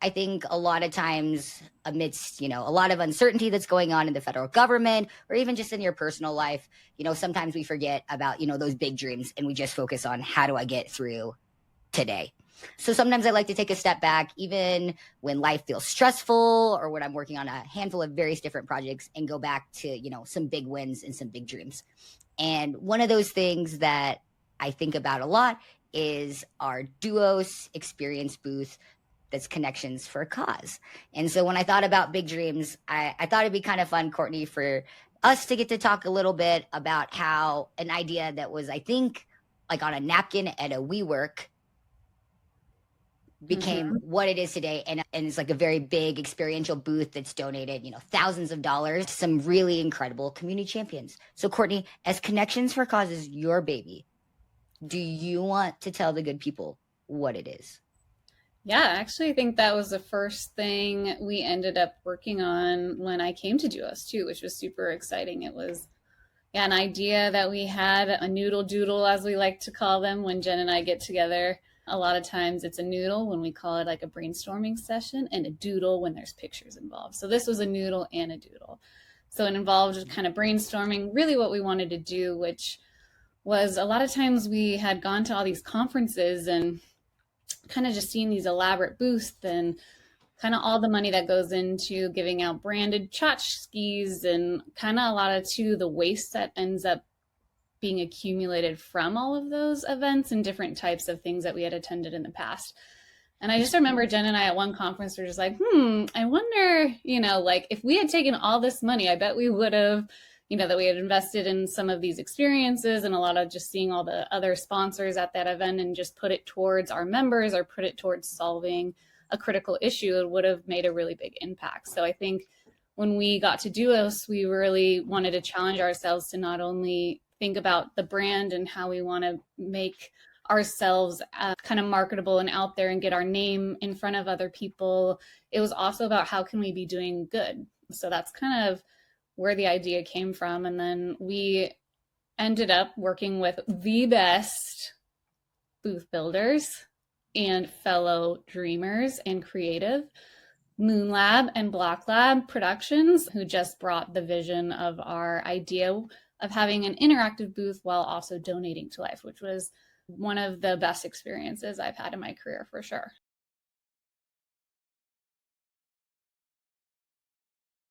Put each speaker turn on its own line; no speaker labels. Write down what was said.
I think a lot of times amidst, a lot of uncertainty that's going on in the federal government or even just in your personal life, sometimes we forget about, those big dreams and we just focus on how do I get through today. So sometimes I like to take a step back, even when life feels stressful or when I'm working on a handful of various different projects and go back to, some big wins and some big dreams. And one of those things that I think about a lot is our Duos experience booth that's Connections for a Cause. And so when I thought about big dreams, I thought it'd be kind of fun, Courtney, for us to get to talk a little bit about how an idea that was, I think, like on a napkin at a WeWork became what it is today, and it's like a very big experiential booth that's donated thousands of dollars to some really incredible community champions. So Courtney, as Connections for Cause is your baby, do you want to tell the good people what it is?
Yeah, actually, I think that was the first thing we ended up working on when I came to Duos too, which was super exciting. It was an idea that we had, a noodle doodle, as we like to call them when Jen and I get together. A lot of times it's a noodle when we call it like a brainstorming session, and a doodle when there's pictures involved. So this was a noodle and a doodle. So it involved just kind of brainstorming really what we wanted to do, which was a lot of times we had gone to all these conferences and kind of just seeing these elaborate booths and kind of all the money that goes into giving out branded tchotchkes and kind of a lot of the waste that ends up being accumulated from all of those events and different types of things that we had attended in the past. And I just remember Jen and I at one conference were just like, I wonder, like if we had taken all this money, I bet we would have, that we had invested in some of these experiences and a lot of just seeing all the other sponsors at that event and just put it towards our members or put it towards solving a critical issue, it would have made a really big impact. So I think when we got to Duos, we really wanted to challenge ourselves to not only think about the brand and how we want to make ourselves kind of marketable and out there and get our name in front of other people. It was also about how can we be doing good. So that's kind of where the idea came from. And then we ended up working with the best booth builders and fellow dreamers and creative, Moon Lab and Block Lab Productions, who just brought the vision of our idea of having an interactive booth while also donating to life, which was one of the best experiences I've had in my career for sure.